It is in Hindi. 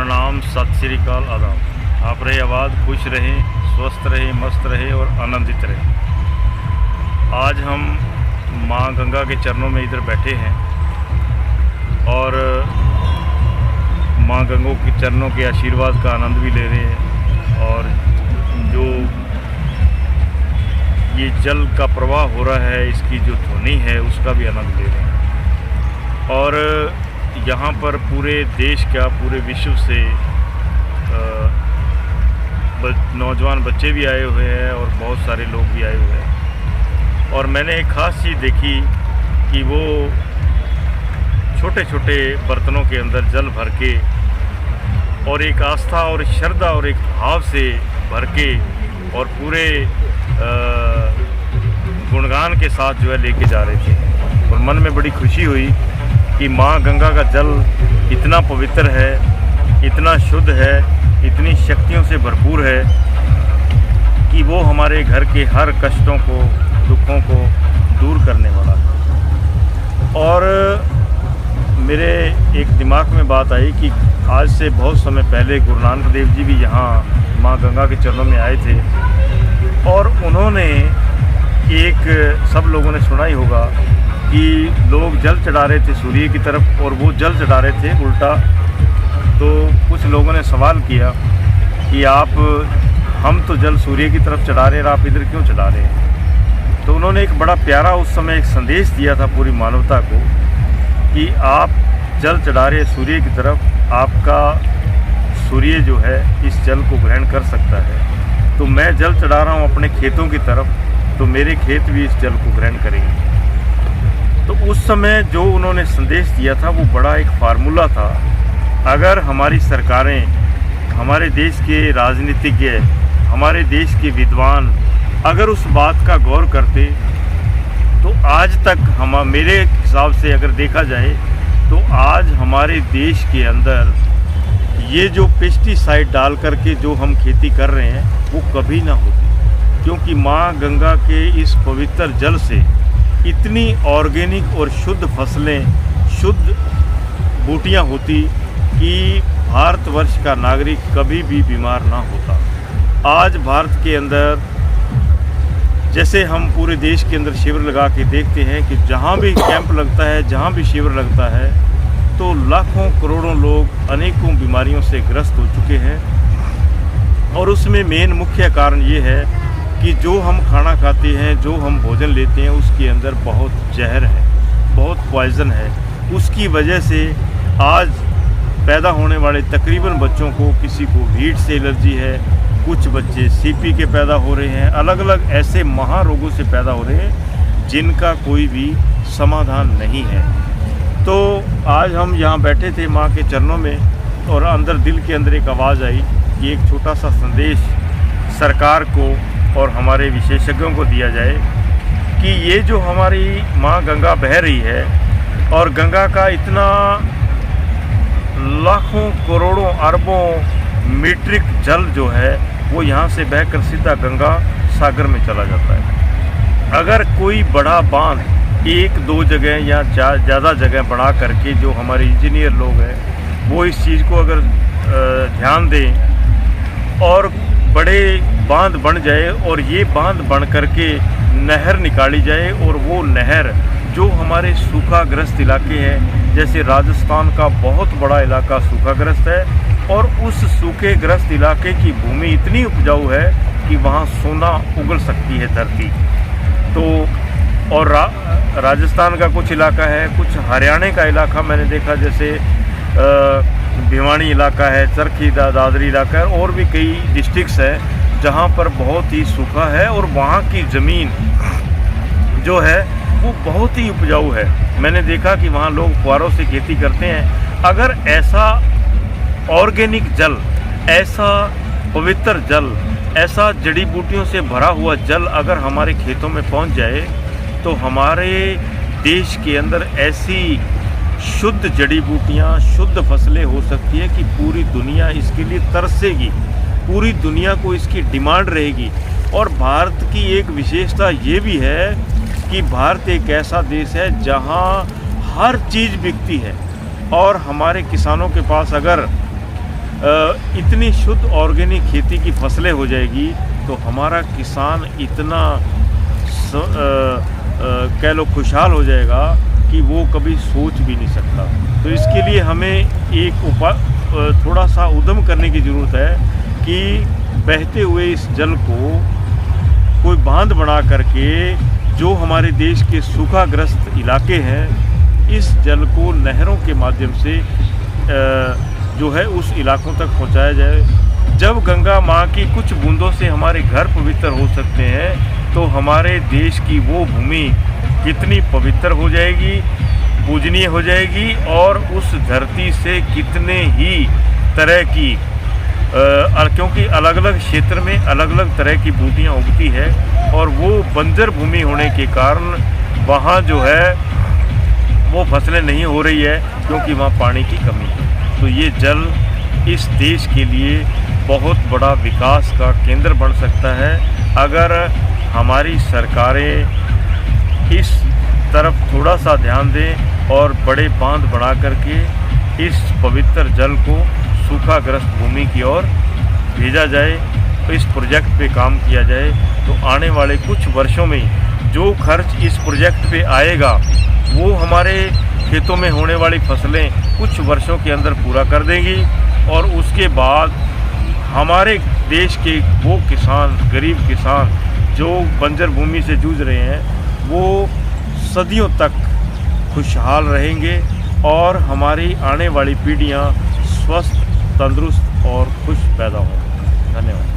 प्रणाम, सत श्री अकाल, आदाब। आप रहे आबाद, खुश रहें, स्वस्थ रहें, मस्त रहें और आनंदित रहें। आज हम माँ गंगा के चरणों में इधर बैठे हैं और माँ गंगा के चरणों के आशीर्वाद का आनंद भी ले रहे हैं और जो ये जल का प्रवाह हो रहा है, इसकी जो ध्वनि है उसका भी आनंद ले रहे हैं। और यहाँ पर पूरे देश का, पूरे विश्व से नौजवान बच्चे भी आए हुए हैं और बहुत सारे लोग भी आए हुए हैं। और मैंने एक ख़ास चीज़ देखी कि वो छोटे छोटे बर्तनों के अंदर जल भर के और एक आस्था और श्रद्धा और एक भाव से भर के और पूरे गुणगान के साथ जो है लेके जा रहे थे। और मन में बड़ी खुशी हुई कि माँ गंगा का जल इतना पवित्र है, इतना शुद्ध है, इतनी शक्तियों से भरपूर है कि वो हमारे घर के हर कष्टों को, दुखों को दूर करने वाला है। और मेरे एक दिमाग में बात आई कि आज से बहुत समय पहले गुरु नानक देव जी भी यहाँ माँ गंगा के चरणों में आए थे और उन्होंने एक, सब लोगों ने सुना ही होगा कि लोग जल चढ़ा रहे थे सूर्य की तरफ और वो जल चढ़ा रहे थे उल्टा। तो कुछ लोगों ने सवाल किया कि हम तो जल सूर्य की तरफ चढ़ा रहे हैं, आप इधर क्यों चढ़ा रहे हैं? तो उन्होंने एक बड़ा प्यारा उस समय एक संदेश दिया था पूरी मानवता को कि आप जल चढ़ा रहे हैं सूर्य की तरफ, आपका सूर्य जो है इस जल को ग्रहण कर सकता है। तो मैं जल चढ़ा रहा हूँ अपने खेतों की तरफ, तो मेरे खेत भी इस जल को ग्रहण करेंगे। तो उस समय जो उन्होंने संदेश दिया था वो बड़ा एक फार्मूला था। अगर हमारी सरकारें, हमारे देश के राजनीतिज्ञ, हमारे देश के विद्वान अगर उस बात का गौर करते तो आज तक मेरे हिसाब से अगर देखा जाए तो आज हमारे देश के अंदर ये जो पेस्टिसाइड डाल करके जो हम खेती कर रहे हैं वो कभी ना होती, क्योंकि माँ गंगा के इस पवित्र जल से इतनी ऑर्गेनिक और शुद्ध फसलें, शुद्ध बूटियाँ होती कि भारतवर्ष का नागरिक कभी भी बीमार ना होता। आज भारत के अंदर जैसे हम पूरे देश के अंदर शिविर लगा के देखते हैं कि जहाँ भी कैंप लगता है, जहाँ भी शिविर लगता है तो लाखों करोड़ों लोग अनेकों बीमारियों से ग्रस्त हो चुके हैं। और उसमें मेन मुख्य कारण ये है कि जो हम खाना खाते हैं, जो हम भोजन लेते हैं उसके अंदर बहुत जहर है, बहुत पॉइज़न है। उसकी वजह से आज पैदा होने वाले तकरीबन बच्चों को, किसी को हीट से एलर्जी है, कुछ बच्चे सीपी के पैदा हो रहे हैं, अलग अलग ऐसे महारोगों से पैदा हो रहे हैं जिनका कोई भी समाधान नहीं है। तो आज हम यहाँ बैठे थे माँ के चरणों में और अंदर, दिल के अंदर एक आवाज़ आई कि एक छोटा सा संदेश सरकार को और हमारे विशेषज्ञों को दिया जाए कि ये जो हमारी माँ गंगा बह रही है और गंगा का इतना लाखों करोड़ों अरबों मीट्रिक जल जो है वो यहाँ से बहकर सीधा गंगा सागर में चला जाता है। अगर कोई बड़ा बांध एक दो जगह या ज़्यादा जगह बना करके, जो हमारे इंजीनियर लोग हैं वो इस चीज़ को अगर ध्यान दें और बड़े बांध बन जाए और ये बांध बन करके नहर निकाली जाए और वो नहर जो हमारे सूखाग्रस्त इलाके हैं, जैसे राजस्थान का बहुत बड़ा इलाका सूखाग्रस्त है और उस सूखेग्रस्त इलाके की भूमि इतनी उपजाऊ है कि वहाँ सोना उगल सकती है धरती। तो और राजस्थान का कुछ इलाका है, कुछ हरियाणा का इलाका मैंने देखा, जैसे भिवानी इलाका है, चरखी दादरी इलाका है और भी कई डिस्ट्रिक्ट्स हैं जहाँ पर बहुत ही सूखा है और वहाँ की ज़मीन जो है वो बहुत ही उपजाऊ है। मैंने देखा कि वहाँ लोग फुहारों से खेती करते हैं। अगर ऐसा ऑर्गेनिक जल, ऐसा पवित्र जल, ऐसा जड़ी बूटियों से भरा हुआ जल अगर हमारे खेतों में पहुँच जाए तो हमारे देश के अंदर ऐसी शुद्ध जड़ी बूटियाँ, शुद्ध फसलें हो सकती है कि पूरी दुनिया इसके लिए तरसेगी, पूरी दुनिया को इसकी डिमांड रहेगी। और भारत की एक विशेषता ये भी है कि भारत एक ऐसा देश है जहाँ हर चीज़ बिकती है और हमारे किसानों के पास अगर इतनी शुद्ध ऑर्गेनिक खेती की फसलें हो जाएगी तो हमारा किसान इतना कह लो खुशहाल हो जाएगा कि वो कभी सोच भी नहीं सकता। तो इसके लिए हमें एक थोड़ा सा उद्यम करने की ज़रूरत है कि बहते हुए इस जल को कोई बांध बना करके जो हमारे देश के सूखाग्रस्त इलाके हैं, इस जल को नहरों के माध्यम से जो है उस इलाकों तक पहुंचाया जाए। जब गंगा माँ की कुछ बूंदों से हमारे घर पवित्र हो सकते हैं तो हमारे देश की वो भूमि कितनी पवित्र हो जाएगी, पूजनीय हो जाएगी, और उस धरती से कितने ही तरह की क्योंकि अलग अलग क्षेत्र में अलग अलग तरह की बूटियाँ उगती है और वो बंजर भूमि होने के कारण वहाँ जो है वो फसलें नहीं हो रही है क्योंकि वहाँ पानी की कमी है। तो ये जल इस देश के लिए बहुत बड़ा विकास का केंद्र बन सकता है अगर हमारी सरकारें इस तरफ थोड़ा सा ध्यान दें और बड़े बांध बना करके इस पवित्र जल को सूखाग्रस्त भूमि की ओर भेजा जाए, तो इस प्रोजेक्ट पे काम किया जाए। तो आने वाले कुछ वर्षों में जो खर्च इस प्रोजेक्ट पे आएगा वो हमारे खेतों में होने वाली फसलें कुछ वर्षों के अंदर पूरा कर देंगी और उसके बाद हमारे देश के वो किसान, गरीब किसान जो बंजर भूमि से जूझ रहे हैं, वो सदियों तक खुशहाल रहेंगे और हमारी आने वाली पीढ़ियाँ स्वस्थ, तंदुरुस्त और खुश पैदा होंगी। धन्यवाद।